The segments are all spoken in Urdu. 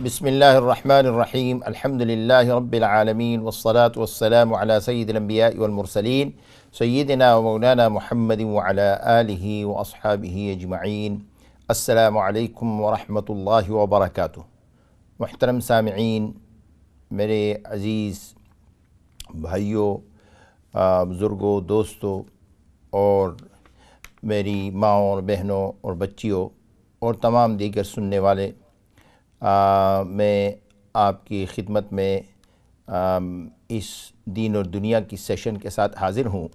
بسم اللہ الرحمن الرحیم الحمد للہ رب العالمین والصلاة والسلام علی سید الانبیاء والمرسلین سیدنا و مولانا محمد وعلی آلہ واصحابہ اجمعین۔ السلام علیکم ورحمۃ اللہ وبرکاتہ۔ محترم سامعین، میرے عزیز بھائیوں، بزرگوں، دوستوں اور میری ماؤں اور بہنوں اور بچیوں اور تمام دیگر سننے والے، میں آپ کی خدمت میں اس دین اور دنیا کی سیشن کے ساتھ حاضر ہوں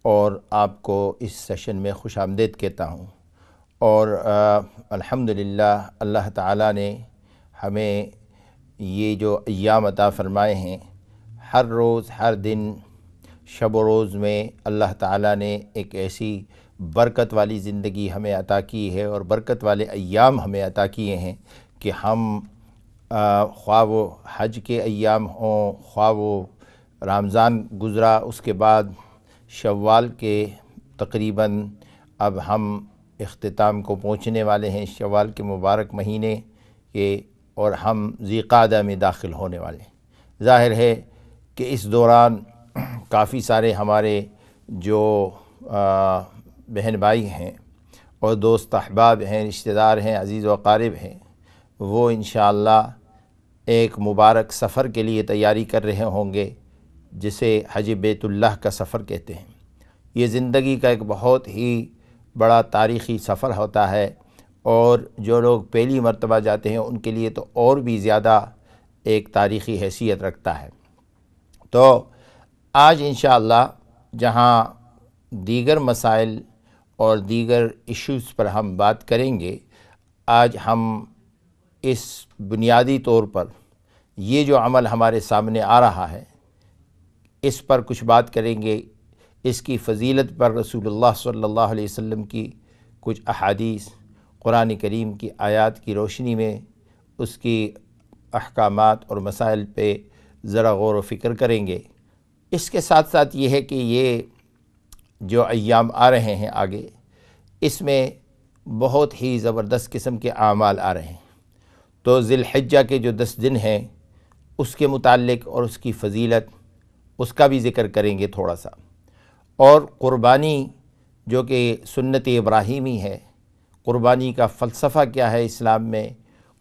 اور آپ کو اس سیشن میں خوش آمدید کہتا ہوں۔ اور الحمدللہ اللہ تعالیٰ نے ہمیں یہ جو ایام عطا فرمائے ہیں، ہر روز ہر دن شب و روز میں اللہ تعالیٰ نے ایک ایسی برکت والی زندگی ہمیں عطا کی ہے اور برکت والے ایام ہمیں عطا کیے ہیں کہ ہم خواہ وہ حج کے ایام ہوں، خواہ وہ رمضان گزرا، اس کے بعد شوال کے تقریباً اب ہم اختتام کو پہنچنے والے ہیں، شوال کے مبارک مہینے کے، اور ہم ذی قعدہ میں داخل ہونے والے ہیں۔ ظاہر ہے کہ اس دوران کافی سارے ہمارے جو بہن بھائی ہیں اور دوست احباب ہیں، رشتہ دار ہیں، عزیز و اقارب ہیں، وہ انشاءاللہ ایک مبارک سفر کے لیے تیاری کر رہے ہوں گے، جسے حج بیت اللہ کا سفر کہتے ہیں۔ یہ زندگی کا ایک بہت ہی بڑا تاریخی سفر ہوتا ہے، اور جو لوگ پہلی مرتبہ جاتے ہیں ان کے لیے تو اور بھی زیادہ ایک تاریخی حیثیت رکھتا ہے۔ تو آج انشاءاللہ جہاں دیگر مسائل اور دیگر ایشوز پر ہم بات کریں گے، آج ہم اس بنیادی طور پر یہ جو عمل ہمارے سامنے آ رہا ہے اس پر کچھ بات کریں گے، اس کی فضیلت پر رسول اللہ صلی اللہ علیہ وسلم کی کچھ احادیث، قرآن کریم کی آیات کی روشنی میں اس کی احکامات اور مسائل پہ ذرا غور و فکر کریں گے۔ اس کے ساتھ ساتھ یہ ہے کہ یہ جو ایام آ رہے ہیں آگے، اس میں بہت ہی زبردست قسم کے اعمال آ رہے ہیں۔ تو ذی الحجہ کے جو 10 دن ہیں اس کے متعلق اور اس کی فضیلت، اس کا بھی ذکر کریں گے تھوڑا سا، اور قربانی جو کہ سنت ابراہیمی ہے، قربانی کا فلسفہ کیا ہے اسلام میں،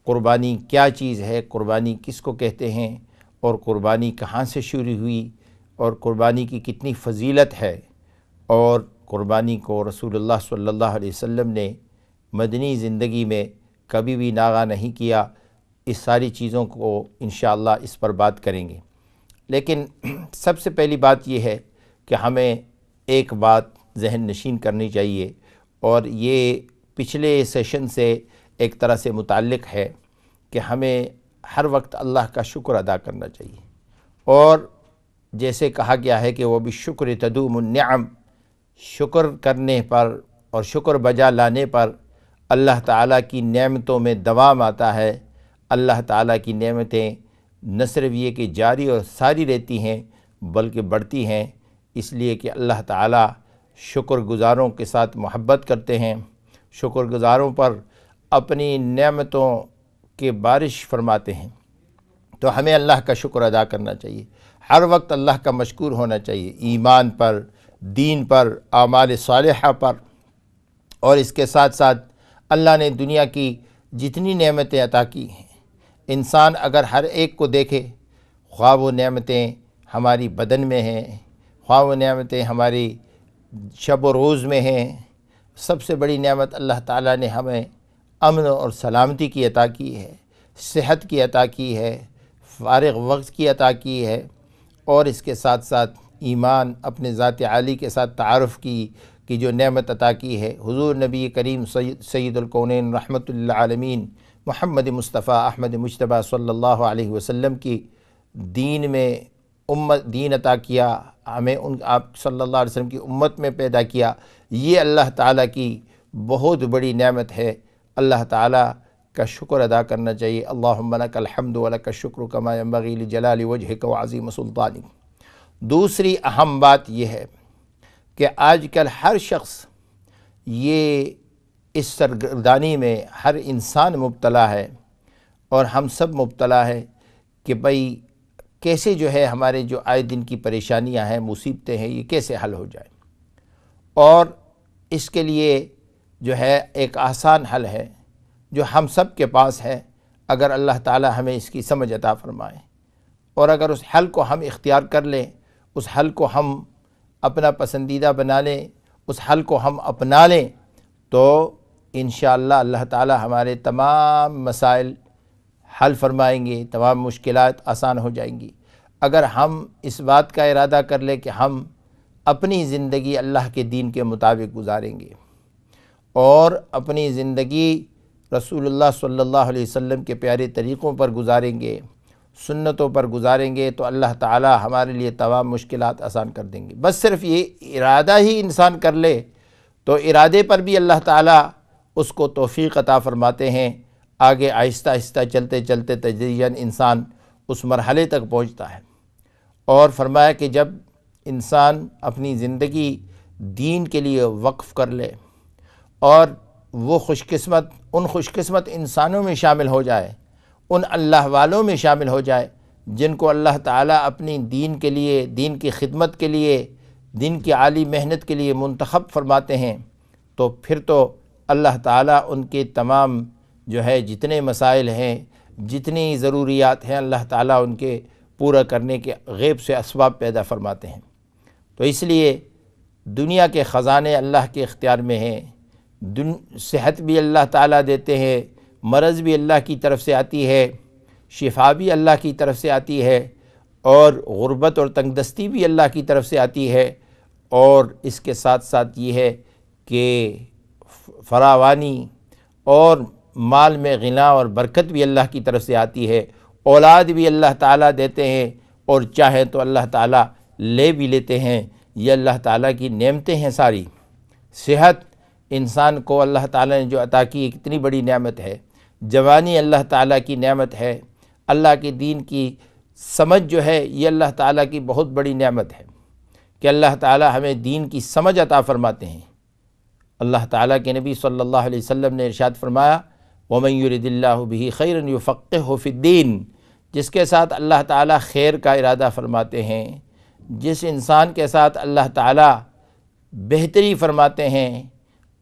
قربانی کیا چیز ہے، قربانی کس کو کہتے ہیں، اور قربانی کہاں سے شروع ہوئی، اور قربانی کی کتنی فضیلت ہے، اور قربانی کو رسول اللہ صلی اللہ علیہ وسلم نے مدنی زندگی میں کبھی بھی ناغہ نہیں کیا۔ اس ساری چیزوں کو انشاءاللہ اس پر بات کریں گے۔ لیکن سب سے پہلی بات یہ ہے کہ ہمیں ایک بات ذہن نشین کرنی چاہیے، اور یہ پچھلے سیشن سے ایک طرح سے متعلق ہے کہ ہمیں ہر وقت اللہ کا شکر ادا کرنا چاہیے، اور جیسے کہا گیا ہے کہ وہ بالشکر تدوم النعم، شکر کرنے پر اور شکر بجا لانے پر اللہ تعالیٰ کی نعمتوں میں دوام آتا ہے۔ اللہ تعالیٰ کی نعمتیں نہ صرف یہ کہ جاری اور ساری رہتی ہیں بلکہ بڑھتی ہیں، اس لیے کہ اللہ تعالیٰ شکر گزاروں کے ساتھ محبت کرتے ہیں، شکر گزاروں پر اپنی نعمتوں کے بارش فرماتے ہیں۔ تو ہمیں اللہ کا شکر ادا کرنا چاہیے، ہر وقت اللہ کا مشکور ہونا چاہیے، ایمان پر، دین پر، اعمال صالحہ پر، اور اس کے ساتھ ساتھ اللہ نے دنیا کی جتنی نعمتیں عطا کی ہیں، انسان اگر ہر ایک کو دیکھے، خواہ وہ نعمتیں ہماری بدن میں ہیں، خواہ وہ نعمتیں ہماری شب و روز میں ہیں، سب سے بڑی نعمت اللہ تعالیٰ نے ہمیں امن اور سلامتی کی عطا کی ہے، صحت کی عطا کی ہے، فارغ وقت کی عطا کی ہے، اور اس کے ساتھ ساتھ ایمان، اپنے ذات عالی کے ساتھ تعارف کی جو نعمت عطا کی ہے۔ حضور نبی کریم سید الکونین رحمۃ للعالمین محمد مصطفیٰ احمد مجتبیٰ صلی اللہ علیہ وسلم کی دین میں دین عطا کیا، ہمیں آپ صلی اللہ علیہ وسلم کی امت میں پیدا کیا، یہ اللہ تعالیٰ کی بہت بڑی نعمت ہے۔ اللہ تعالیٰ کا شکر ادا کرنا چاہیے۔ اللہم لک الحمد ولک الشکر کما ینبغی لجلال وجہک وعظیم سلطانک۔ دوسری اہم بات یہ ہے کہ آج کل ہر شخص یہ اس سرگردانی میں ہر انسان مبتلا ہے، اور ہم سب مبتلا ہے کہ بھئی کیسے جو ہے ہمارے جو آئے دن کی پریشانیاں ہیں، مصیبتیں ہیں، یہ کیسے حل ہو جائیں۔ اور اس کے لیے جو ہے ایک آسان حل ہے جو ہم سب کے پاس ہے، اگر اللہ تعالی ہمیں اس کی سمجھ عطا فرمائے اور اگر اس حل کو ہم اختیار کر لیں، اس حل کو ہم اپنا پسندیدہ بنا لیں، اس حل کو ہم اپنا لیں، تو انشاءاللہ اللہ تعالی ہمارے تمام مسائل حل فرمائیں گے، تمام مشکلات آسان ہو جائیں گی۔ اگر ہم اس بات کا ارادہ کر لیں کہ ہم اپنی زندگی اللہ کے دین کے مطابق گزاریں گے اور اپنی زندگی رسول اللہ صلی اللہ علیہ وسلم کے پیارے طریقوں پر گزاریں گے، سنتوں پر گزاریں گے، تو اللہ تعالی ہمارے لیے تمام مشکلات آسان کر دیں گے۔ بس صرف یہ ارادہ ہی انسان کر لے تو ارادے پر بھی اللہ تعالی اس کو توفیق عطا فرماتے ہیں۔ آگے آہستہ آہستہ چلتے چلتے تدریجاً انسان اس مرحلے تک پہنچتا ہے۔ اور فرمایا کہ جب انسان اپنی زندگی دین کے لیے وقف کر لے اور وہ خوش قسمت انسانوں میں شامل ہو جائے، ان اللہ والوں میں شامل ہو جائے جن کو اللہ تعالیٰ اپنی دین کے لیے، دین کی خدمت کے لیے، دین کی عالی محنت کے لیے منتخب فرماتے ہیں، تو پھر تو اللہ تعالیٰ ان کے تمام جو ہے جتنے مسائل ہیں، جتنی ضروریات ہیں، اللہ تعالیٰ ان کے پورا کرنے کے غیب سے اسباب پیدا فرماتے ہیں۔ تو اس لیے دنیا کے خزانے اللہ کے اختیار میں ہیں، صحت بھی اللہ تعالیٰ دیتے ہیں، مرض بھی اللہ کی طرف سے آتی ہے، شفا بھی اللہ کی طرف سے آتی ہے، اور غربت اور تنگ دستی بھی اللہ کی طرف سے آتی ہے، اور اس کے ساتھ ساتھ یہ ہے کہ فراوانی اور مال میں غنا اور برکت بھی اللہ کی طرف سے آتی ہے، اولاد بھی اللہ تعالیٰ دیتے ہیں، اور چاہیں تو اللہ تعالیٰ لے بھی لیتے ہیں۔ یہ اللہ تعالیٰ کی نعمتیں ہیں ساری۔ صحت انسان کو اللہ تعالیٰ نے جو عطا کی کتنی بڑی نعمت ہے، جوانی اللہ تعالیٰ کی نعمت ہے، اللہ کے دین کی سمجھ جو ہے یہ اللہ تعالیٰ کی بہت بڑی نعمت ہے کہ اللہ تعالیٰ ہمیں دین کی سمجھ عطا فرماتے ہیں۔ اللہ تعالیٰ کے نبی صلی اللہ علیہ وسلم نے ارشاد فرمایا، وَمَن يُرِدِ اللَّهُ بِهِ خَيْرًا يُفَقِّهْهُ فِي الدِّينِ، جس کے ساتھ اللہ تعالیٰ خیر کا ارادہ فرماتے ہیں، جس انسان کے ساتھ اللہ تعالیٰ بہتری فرماتے ہیں،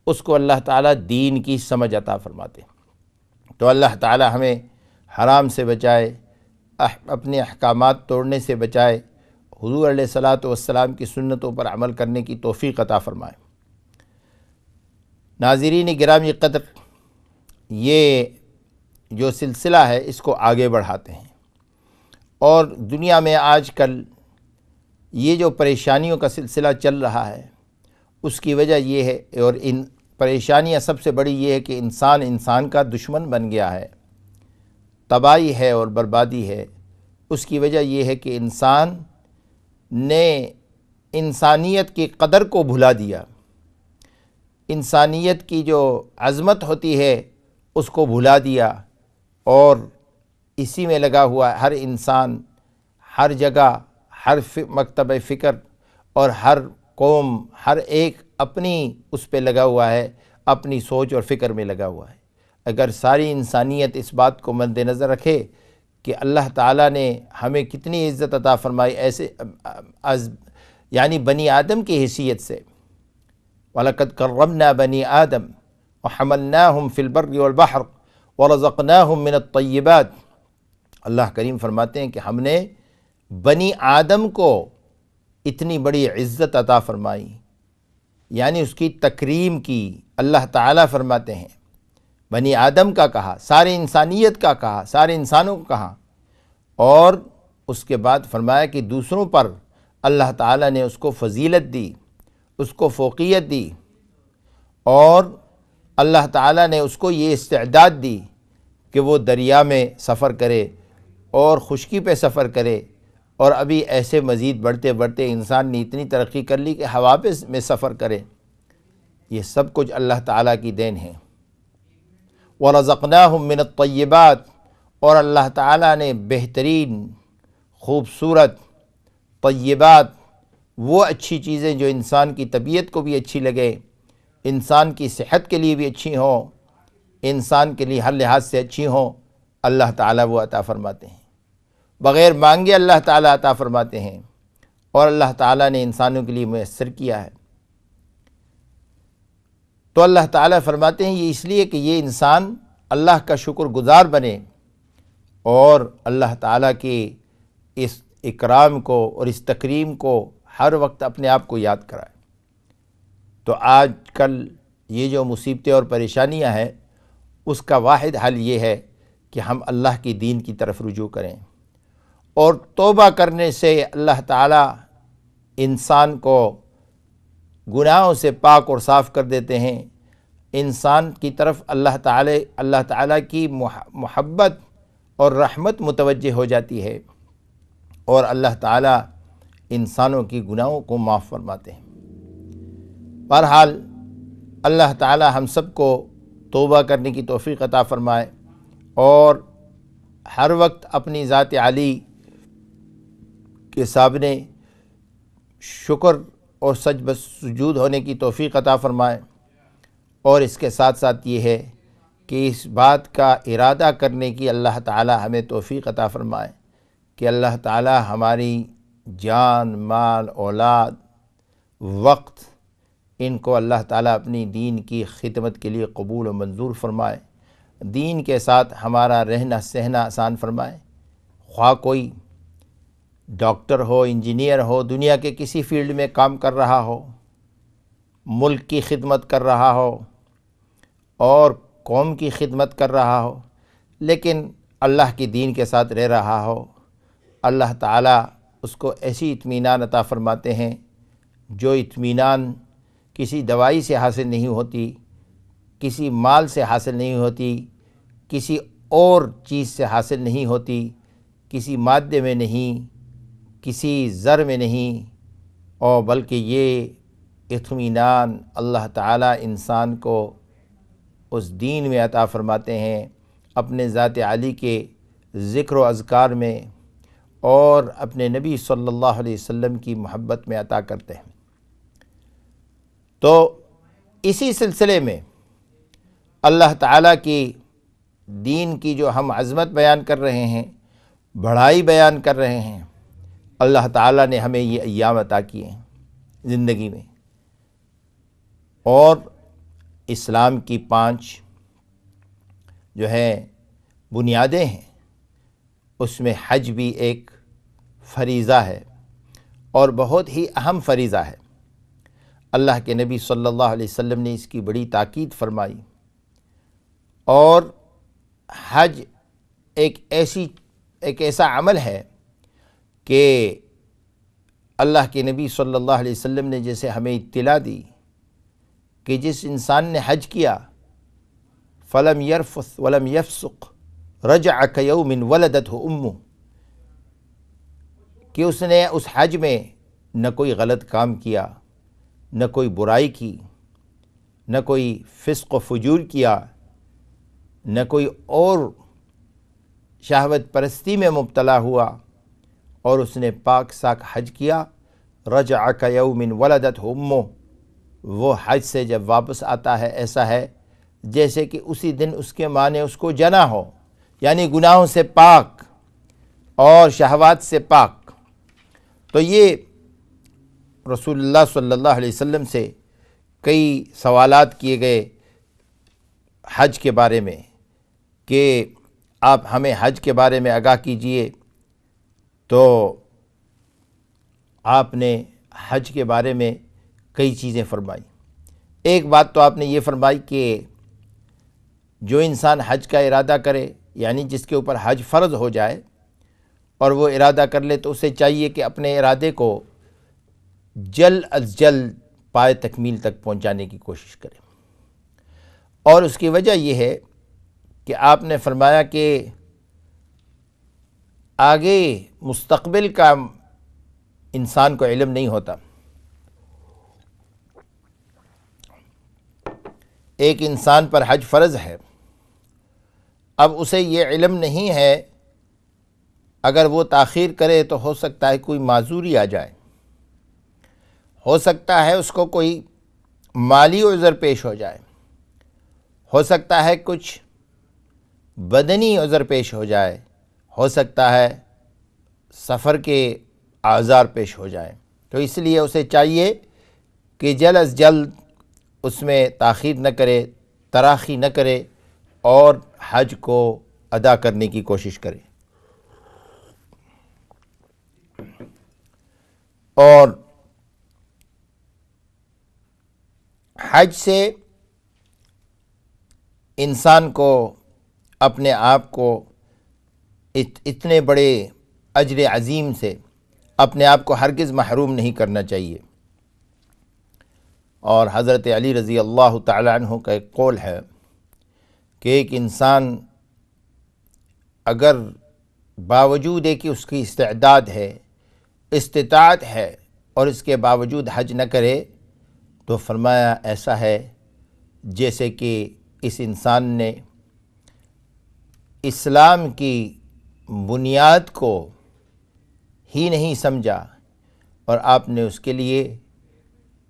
اس کو اللہ تعالیٰ دین کی سمجھ عطا فرماتے ہیں۔ تو اللہ تعالیٰ ہمیں حرام سے بچائے، اپنے احکامات توڑنے سے بچائے، حضور علیہ الصلاۃ والسلام کی سنتوں پر عمل کرنے کی توفیق عطا فرمائے۔ ناظرین گرامی قدر، یہ جو سلسلہ ہے اس کو آگے بڑھاتے ہیں، اور دنیا میں آج کل یہ جو پریشانیوں کا سلسلہ چل رہا ہے اس کی وجہ یہ ہے، اور ان پریشانیاں سب سے بڑی یہ ہے کہ انسان کا دشمن بن گیا ہے، تباہی ہے اور بربادی ہے۔ اس کی وجہ یہ ہے کہ انسان نے انسانیت کی قدر کو بھلا دیا، انسانیت کی جو عظمت ہوتی ہے اس کو بھلا دیا، اور اسی میں لگا ہوا ہر انسان، ہر جگہ، ہر مکتب فکر اور ہر قوم، ہر ایک اپنی اس پہ لگا ہوا ہے، اپنی سوچ اور فکر میں لگا ہوا ہے۔ اگر ساری انسانیت اس بات کو مد نظر رکھے کہ اللہ تعالیٰ نے ہمیں کتنی عزت عطا فرمائی، ایسے یعنی بنی آدم کی حیثیت سے، وَلَقَدْ كَرَّمْنَا بَنِي آدَمَ وَحَمَلْنَاهُمْ فِي الْبَرِّ وَالْبَحْرِ وَرَزَقْنَاهُمْ مِنَ الطَّيِّبَاتِ، اللہ کریم فرماتے ہیں کہ ہم نے بنی آدم کو اتنی بڑی عزت عطا فرمائی، یعنی اس کی تکریم کی۔ اللہ تعالیٰ فرماتے ہیں بنی آدم کا کہا، ساری انسانیت کا کہا، سارے انسانوں کو کہا، اور اس کے بعد فرمایا کہ دوسروں پر اللہ تعالیٰ نے اس کو فضیلت دی، اس کو فوقیت دی، اور اللہ تعالیٰ نے اس کو یہ استعداد دی کہ وہ دریا میں سفر کرے اور خشکی پہ سفر کرے، اور ابھی ایسے مزید بڑھتے بڑھتے انسان نے اتنی ترقی کر لی کہ ہوا پہ میں سفر کرے۔ یہ سب کچھ اللہ تعالیٰ کی دین ہے۔ وَرَزَقْنَاهُمْ مِنَ الطَّيِّبَاتِ، اور اللہ تعالیٰ نے بہترین، خوبصورت، طیبات، وہ اچھی چیزیں جو انسان کی طبیعت کو بھی اچھی لگے، انسان کی صحت کے لیے بھی اچھی ہوں، انسان کے لیے ہر لحاظ سے اچھی ہوں، اللہ تعالیٰ وہ عطا فرماتے ہیں، بغیر مانگے اللہ تعالیٰ عطا فرماتے ہیں، اور اللہ تعالیٰ نے انسانوں کے لیے میسر کیا ہے۔ تو اللہ تعالیٰ فرماتے ہیں یہ اس لیے کہ یہ انسان اللہ کا شکر گزار بنے اور اللہ تعالیٰ کے اس اکرام کو اور اس تکریم کو ہر وقت اپنے آپ کو یاد کرائے۔ تو آج کل یہ جو مصیبتیں اور پریشانیاں ہیں، اس کا واحد حل یہ ہے کہ ہم اللہ کی دین کی طرف رجوع کریں، اور توبہ کرنے سے اللہ تعالیٰ انسان کو گناہوں سے پاک اور صاف کر دیتے ہیں۔ انسان کی طرف اللہ تعالیٰ کی محبت اور رحمت متوجہ ہو جاتی ہے، اور اللہ تعالیٰ انسانوں کی گناہوں کو معاف فرماتے ہیں۔ بہرحال اللہ تعالیٰ ہم سب کو توبہ کرنے کی توفیق عطا فرمائے، اور ہر وقت اپنی ذات عالی کے سامنے شکر اور سجدہ سجود ہونے کی توفیق عطا فرمائے، اور اس کے ساتھ ساتھ یہ ہے کہ اس بات کا ارادہ کرنے کی اللہ تعالی ہمیں توفیق عطا فرمائے کہ اللہ تعالی ہماری جان، مال، اولاد، وقت، ان کو اللہ تعالیٰ اپنی دین کی خدمت کے لیے قبول و منظور فرمائے، دین کے ساتھ ہمارا رہنا سہنا آسان فرمائے۔ خواہ کوئی ڈاکٹر ہو، انجینئر ہو، دنیا کے کسی فیلڈ میں کام کر رہا ہو، ملک کی خدمت کر رہا ہو اور قوم کی خدمت کر رہا ہو، لیکن اللہ کی دین کے ساتھ رہ رہا ہو، اللہ تعالیٰ اس کو ایسی اطمینان عطا فرماتے ہیں جو اطمینان کسی دوائی سے حاصل نہیں ہوتی، کسی مال سے حاصل نہیں ہوتی، کسی اور چیز سے حاصل نہیں ہوتی، کسی مادے میں نہیں، کسی زر میں نہیں، اور بلکہ یہ اطمینان اللہ تعالیٰ انسان کو اس دین میں عطا فرماتے ہیں، اپنے ذات عالی کے ذکر و اذکار میں اور اپنے نبی صلی اللہ علیہ وسلم کی محبت میں عطا کرتے ہیں۔ تو اسی سلسلے میں اللہ تعالیٰ کی دین کی جو ہم عظمت بیان کر رہے ہیں، بڑائی بیان کر رہے ہیں، اللہ تعالیٰ نے ہمیں یہ ایام عطا کیے ہیں زندگی میں، اور اسلام کی 5 جو ہے بنیادیں ہیں، اس میں حج بھی ایک فریضہ ہے اور بہت ہی اہم فریضہ ہے۔ اللہ کے نبی صلی اللہ علیہ وسلم نے اس کی بڑی تاکید فرمائی، اور حج ایک ایسا عمل ہے کہ اللہ کے نبی صلی اللہ علیہ وسلم نے جیسے ہمیں اطلاع دی کہ جس انسان نے حج کیا فلم یرفث ولم یفسق رجع کیوم ولدتہ امہ، کہ اس نے اس حج میں نہ کوئی غلط کام کیا، نہ کوئی برائی کی، نہ کوئی فسق و فجور کیا، نہ کوئی اور شہوت پرستی میں مبتلا ہوا، اور اس نے پاک صاف حج کیا۔ رجع کیوم ولدتہ امہ، وہ حج سے جب واپس آتا ہے ایسا ہے جیسے کہ اسی دن اس کے ماں نے اس کو جنا ہو، یعنی گناہوں سے پاک اور شہوات سے پاک۔ تو یہ رسول اللہ صلی اللہ علیہ وسلم سے کئی سوالات کیے گئے حج کے بارے میں کہ آپ ہمیں حج کے بارے میں آگاہ کیجئے، تو آپ نے حج کے بارے میں کئی چیزیں فرمائی۔ ایک بات تو آپ نے یہ فرمائی کہ جو انسان حج کا ارادہ کرے، یعنی جس کے اوپر حج فرض ہو جائے اور وہ ارادہ کر لے، تو اسے چاہیے کہ اپنے ارادے کو جلد از جلد پائے تکمیل تک پہنچانے کی کوشش کرے، اور اس کی وجہ یہ ہے کہ آپ نے فرمایا کہ آگے مستقبل کا انسان کو علم نہیں ہوتا۔ ایک انسان پر حج فرض ہے، اب اسے یہ علم نہیں ہے، اگر وہ تاخیر کرے تو ہو سکتا ہے کوئی معذوری آ جائے، ہو سکتا ہے اس کو کوئی مالی عذر پیش ہو جائے، ہو سکتا ہے کچھ بدنی عذر پیش ہو جائے، ہو سکتا ہے سفر کے اعذار پیش ہو جائیں، تو اس لیے اسے چاہیے کہ جلد از جلد اس میں تاخیر نہ کرے، تراخی نہ کرے اور حج کو ادا کرنے کی کوشش کرے۔ اور حج سے انسان کو اپنے آپ کو اتنے بڑے اجر عظیم سے اپنے آپ کو ہرگز محروم نہیں کرنا چاہیے۔ اور حضرت علی رضی اللہ تعالی عنہ کا ایک قول ہے کہ ایک انسان اگر باوجود ہے کہ اس کی استعداد ہے، استطاعت ہے، اور اس کے باوجود حج نہ کرے تو فرمایا ایسا ہے جیسے کہ اس انسان نے اسلام کی بنیاد کو ہی نہیں سمجھا، اور آپ نے اس کے لیے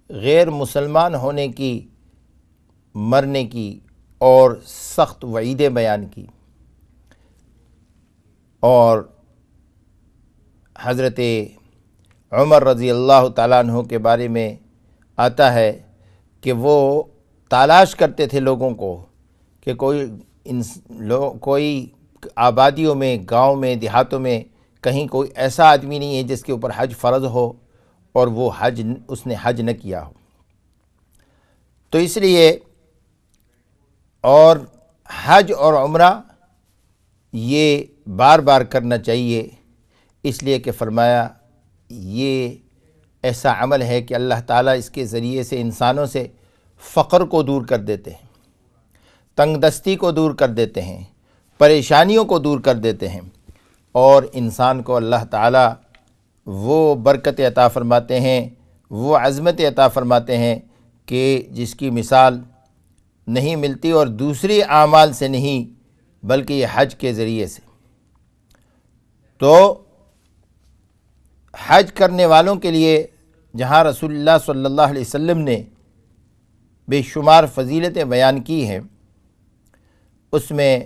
غیر مسلمان ہونے کی، مرنے کی اور سخت وعیدیں بیان کی۔ اور حضرت عمر رضی اللہ تعالیٰ عنہ کے بارے میں آتا ہے کہ وہ تلاش کرتے تھے لوگوں کو کہ کوئی آبادیوں میں، گاؤں میں، دیہاتوں میں کہیں کوئی ایسا آدمی نہیں ہے جس کے اوپر حج فرض ہو اور وہ اس نے حج نہ کیا ہو۔ تو اس لیے اور حج اور عمرہ یہ بار بار کرنا چاہیے، اس لیے کہ فرمایا یہ ایسا عمل ہے کہ اللہ تعالیٰ اس کے ذریعے سے انسانوں سے فقر کو دور کر دیتے ہیں، تنگ دستی کو دور کر دیتے ہیں، پریشانیوں کو دور کر دیتے ہیں، اور انسان کو اللہ تعالیٰ وہ برکت عطا فرماتے ہیں، وہ عظمت عطا فرماتے ہیں کہ جس کی مثال نہیں ملتی، اور دوسری اعمال سے نہیں بلکہ یہ حج کے ذریعے سے۔ تو حج کرنے والوں کے لیے جہاں رسول اللہ صلی اللہ علیہ وسلم نے بے شمار فضیلتیں بیان کی ہیں، اس میں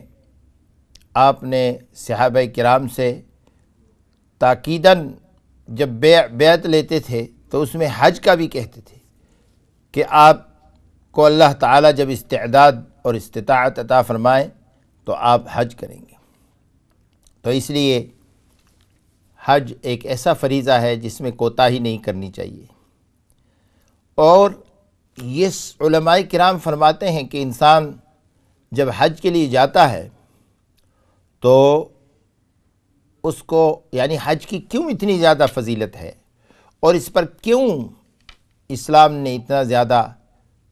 آپ نے صحابہ کرام سے تاکیداً جب بیعت لیتے تھے تو اس میں حج کا بھی کہتے تھے کہ آپ کو اللہ تعالیٰ جب استعداد اور استطاعت عطا فرمائیں تو آپ حج کریں گے۔ تو اس لیے حج ایک ایسا فریضہ ہے جس میں کوتاہی نہیں کرنی چاہیے۔ اور یہ علماء کرام فرماتے ہیں کہ انسان جب حج کے لیے جاتا ہے تو اس کو یعنی حج کی کیوں اتنی زیادہ فضیلت ہے اور اس پر کیوں اسلام نے اتنا زیادہ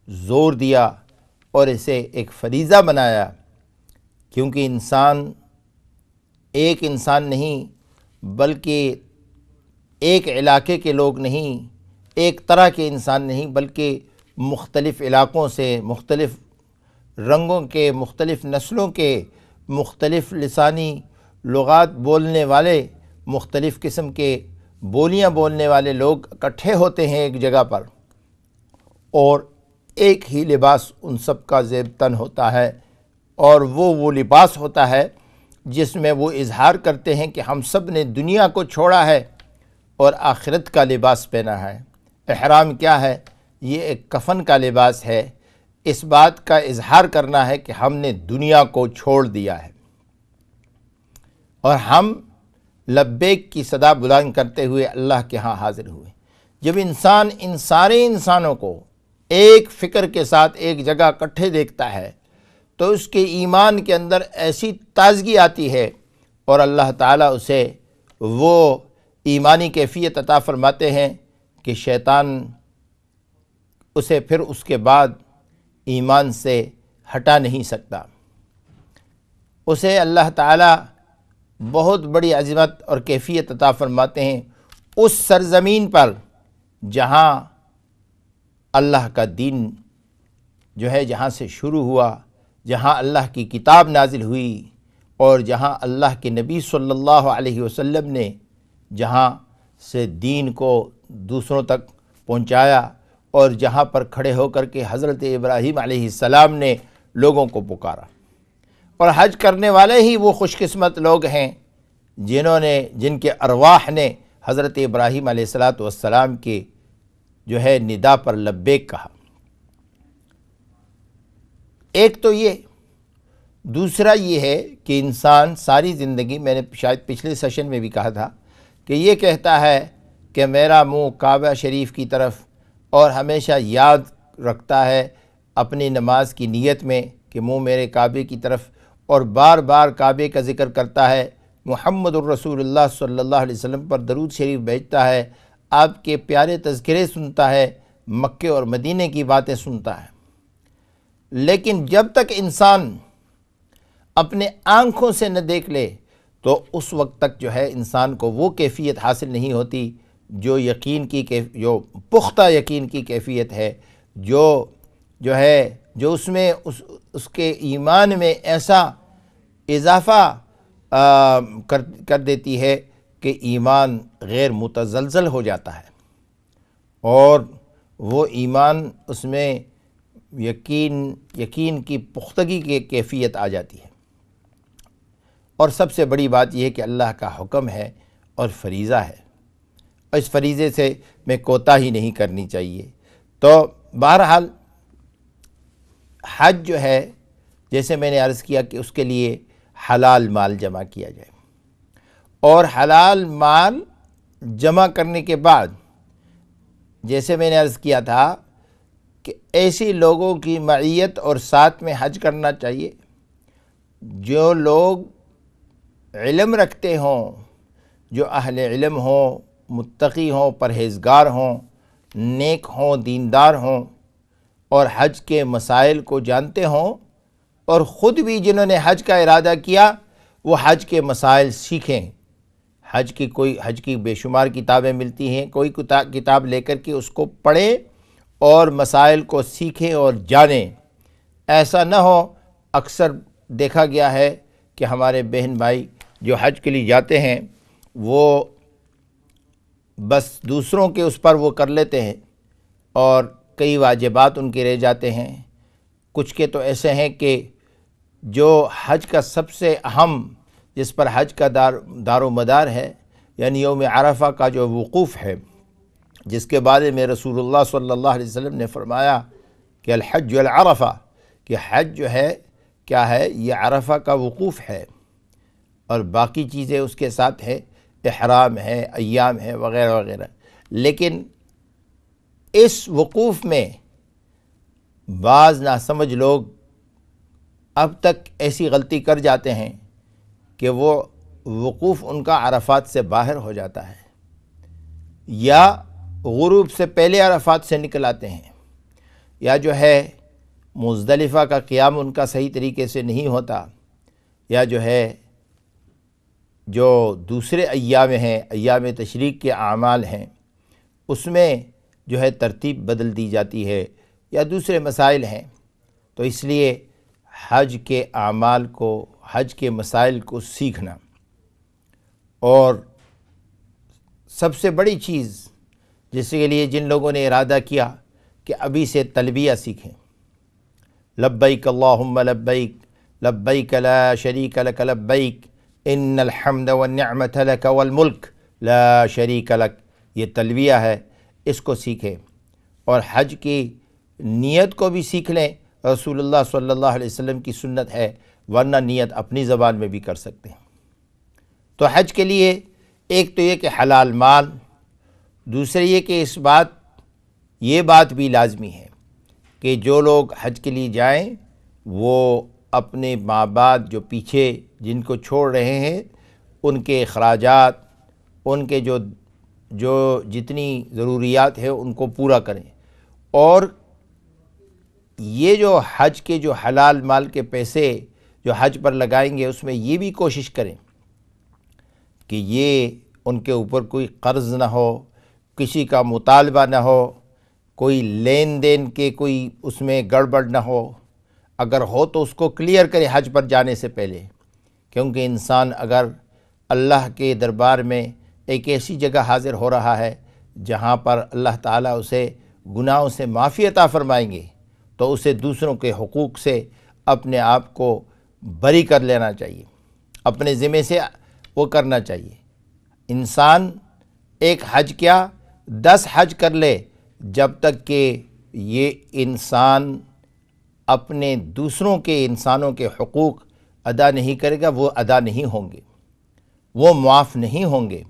زور دیا اور اسے ایک فریضہ بنایا، کیونکہ ایک انسان نہیں بلکہ ایک علاقے کے لوگ نہیں، ایک طرح کے انسان نہیں بلکہ مختلف علاقوں سے، مختلف رنگوں کے، مختلف نسلوں کے، مختلف لسانی لغات بولنے والے، مختلف قسم کے بولیاں بولنے والے لوگ اکٹھے ہوتے ہیں ایک جگہ پر، اور ایک ہی لباس ان سب کا زیب تن ہوتا ہے، اور وہ لباس ہوتا ہے جس میں وہ اظہار کرتے ہیں کہ ہم سب نے دنیا کو چھوڑا ہے اور آخرت کا لباس پہنا ہے۔ احرام کیا ہے؟ یہ ایک کفن کا لباس ہے، اس بات کا اظہار کرنا ہے کہ ہم نے دنیا کو چھوڑ دیا ہے اور ہم لبیک کی صدا بلند کرتے ہوئے اللہ کے ہاں حاضر ہوئے۔ جب انسان ان سارے انسانوں کو ایک فکر کے ساتھ ایک جگہ اکٹھے دیکھتا ہے تو اس کے ایمان کے اندر ایسی تازگی آتی ہے اور اللہ تعالیٰ اسے وہ ایمانی کیفیت عطا فرماتے ہیں کہ شیطان اسے پھر اس کے بعد ایمان سے ہٹا نہیں سکتا۔ اسے اللہ تعالیٰ بہت بڑی عظمت اور کیفیت عطا فرماتے ہیں اس سرزمین پر جہاں اللہ کا دین جو ہے جہاں سے شروع ہوا، جہاں اللہ کی کتاب نازل ہوئی، اور جہاں اللہ کے نبی صلی اللہ علیہ وسلم نے جہاں سے دین کو دوسروں تک پہنچایا، اور جہاں پر کھڑے ہو کر کے حضرت ابراہیم علیہ السلام نے لوگوں کو پکارا، اور حج کرنے والے ہی وہ خوش قسمت لوگ ہیں جن کے ارواح نے حضرت ابراہیم علیہ السلام کے جو ہے ندا پر لبیک کہا۔ ایک تو یہ، دوسرا یہ ہے کہ انسان ساری زندگی، میں نے شاید پچھلے سیشن میں بھی کہا تھا، کہ یہ کہتا ہے کہ میرا منہ کعبہ شریف کی طرف، اور ہمیشہ یاد رکھتا ہے اپنی نماز کی نیت میں کہ منہ میرے کعبے کی طرف، اور بار بار کعبے کا ذکر کرتا ہے، محمد الرسول اللہ صلی اللہ علیہ وسلم پر درود شریف بھیجتا ہے، آپ کے پیارے تذکرے سنتا ہے، مکے اور مدینے کی باتیں سنتا ہے۔ لیکن جب تک انسان اپنے آنکھوں سے نہ دیکھ لے تو اس وقت تک جو ہے انسان کو وہ کیفیت حاصل نہیں ہوتی جو جو پختہ یقین کی کیفیت ہے، جو اس میں اس کے ایمان میں ایسا اضافہ کر دیتی ہے کہ ایمان غیر متزلزل ہو جاتا ہے، اور وہ ایمان اس میں یقین کی پختگی کی کیفیت آ جاتی ہے۔ اور سب سے بڑی بات یہ ہے کہ اللہ کا حکم ہے اور فریضہ ہے، اور اس فریضے سے میں کوتاہی نہیں کرنی چاہیے۔ تو بہرحال حج جو ہے، جیسے میں نے عرض کیا کہ اس کے لیے حلال مال جمع کیا جائے، اور حلال مال جمع کرنے کے بعد جیسے میں نے عرض کیا تھا کہ ایسی لوگوں کی معیت اور ساتھ میں حج کرنا چاہیے جو لوگ علم رکھتے ہوں، جو اہل علم ہوں، متقی ہوں، پرہیزگار ہوں، نیک ہوں، دیندار ہوں، اور حج کے مسائل کو جانتے ہوں، اور خود بھی جنہوں نے حج کا ارادہ کیا وہ حج کے مسائل سیکھیں۔ حج کی بے شمار کتابیں ملتی ہیں، کوئی کتاب لے کر کے اس کو پڑھیں اور مسائل کو سیکھیں اور جانیں۔ ایسا نہ ہو، اکثر دیکھا گیا ہے کہ ہمارے بہن بھائی جو حج کے لیے جاتے ہیں وہ بس دوسروں کے اس پر وہ کر لیتے ہیں، اور کئی واجبات ان کے رہ جاتے ہیں۔ کچھ کے تو ایسے ہیں کہ جو حج کا سب سے اہم، جس پر حج کا دار و مدار ہے، یعنی یوم عرفہ کا جو وقوف ہے، جس کے بارے میں رسول اللہ صلی اللہ علیہ وسلم نے فرمایا کہ الحج العرفہ، کہ حج جو ہے کیا ہے، یہ عرفہ کا وقوف ہے، اور باقی چیزیں اس کے ساتھ ہے، احرام ہے، ایام ہے، وغیرہ وغیرہ۔ لیکن اس وقوف میں بعض ناسمجھ لوگ اب تک ایسی غلطی کر جاتے ہیں کہ وہ وقوف ان کا عرفات سے باہر ہو جاتا ہے، یا غروب سے پہلے عرفات سے نکل آتے ہیں، یا جو ہے مزدلفہ کا قیام ان کا صحیح طریقے سے نہیں ہوتا، یا جو دوسرے ایام ہیں، ایام تشریق کے اعمال ہیں، اس میں جو ہے ترتیب بدل دی جاتی ہے، یا دوسرے مسائل ہیں۔ تو اس لیے حج کے اعمال کو، حج کے مسائل کو سیکھنا، اور سب سے بڑی چیز جس کے لیے جن لوگوں نے ارادہ کیا کہ ابھی سے تلبیہ سیکھیں، لبیک اللہم لبیک، لبیک لا شریک لک لبیک، ان الحمد والنعمت لک والملک لا شریک لک، یہ تلبیہ ہے، اس کو سیکھیں، اور حج کی نیت کو بھی سیکھ لیں۔ رسول اللہ صلی اللہ علیہ وسلم کی سنت ہے، ورنہ نیت اپنی زبان میں بھی کر سکتے ہیں۔ تو حج کے لیے ایک تو یہ کہ حلال مال، دوسرے یہ کہ یہ بات بھی لازمی ہے کہ جو لوگ حج کے لیے جائیں وہ اپنے ماں باپ جو پیچھے جن کو چھوڑ رہے ہیں ان کے اخراجات، ان کے جو جتنی ضروریات ہیں ان کو پورا کریں، اور یہ جو حج کے جو حلال مال کے پیسے جو حج پر لگائیں گے اس میں یہ بھی کوشش کریں کہ یہ ان کے اوپر کوئی قرض نہ ہو، کسی کا مطالبہ نہ ہو، کوئی لین دین کے کوئی اس میں گڑبڑ نہ ہو، اگر ہو تو اس کو کلیئر کرے حج پر جانے سے پہلے، کیونکہ انسان اگر اللہ کے دربار میں ایک ایسی جگہ حاضر ہو رہا ہے جہاں پر اللہ تعالیٰ اسے گناہوں سے معافی عطا فرمائیں گے، تو اسے دوسروں کے حقوق سے اپنے آپ کو بری کر لینا چاہیے، اپنے ذمے سے وہ کرنا چاہیے۔ انسان ایک حج کیا 10 حج کر لے، جب تک کہ یہ انسان اپنے دوسروں کے انسانوں کے حقوق ادا نہیں کرے گا، وہ ادا نہیں ہوں گے، وہ معاف نہیں ہوں گے۔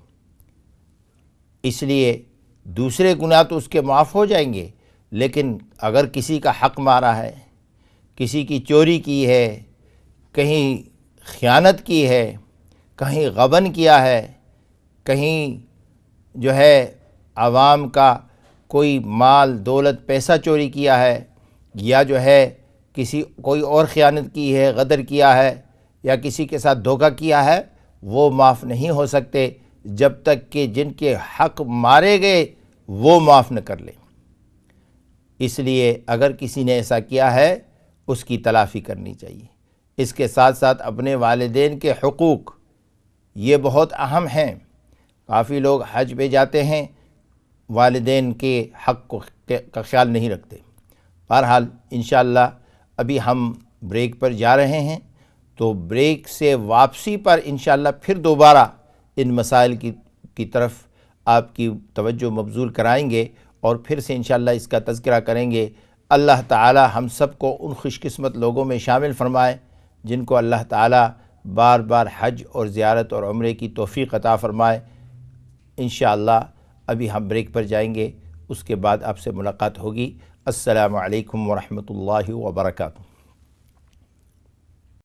اس لیے دوسرے گناہ تو اس کے معاف ہو جائیں گے، لیکن اگر کسی کا حق مارا ہے، کسی کی چوری کی ہے، کہیں خیانت کی ہے، کہیں غبن کیا ہے، کہیں جو ہے عوام کا کوئی مال دولت پیسہ چوری کیا ہے، یا جو ہے کوئی اور خیانت کی ہے، غدر کیا ہے، یا کسی کے ساتھ دھوکہ کیا ہے، وہ معاف نہیں ہو سکتے جب تک کہ جن کے حق مارے گئے وہ معاف نہ کر لیں۔ اس لیے اگر کسی نے ایسا کیا ہے اس کی تلافی کرنی چاہیے۔ اس کے ساتھ ساتھ اپنے والدین کے حقوق یہ بہت اہم ہیں۔ کافی لوگ حج پہ جاتے ہیں، والدین کے حق کا خیال نہیں رکھتے۔ بہرحال انشاءاللہ ابھی ہم بریک پر جا رہے ہیں، تو بریک سے واپسی پر انشاءاللہ پھر دوبارہ ان مسائل کی طرف آپ کی توجہ مبذول کرائیں گے، اور پھر سے انشاءاللہ اس کا تذکرہ کریں گے۔ اللہ تعالی ہم سب کو ان خوش قسمت لوگوں میں شامل فرمائے جن کو اللہ تعالی بار بار حج اور زیارت اور عمرے کی توفیق عطا فرمائے۔ انشاءاللہ ابھی ہم بریک پر جائیں گے، اس کے بعد آپ سے ملاقات ہوگی۔ السلام علیکم ورحمۃ اللہ وبرکاتہ۔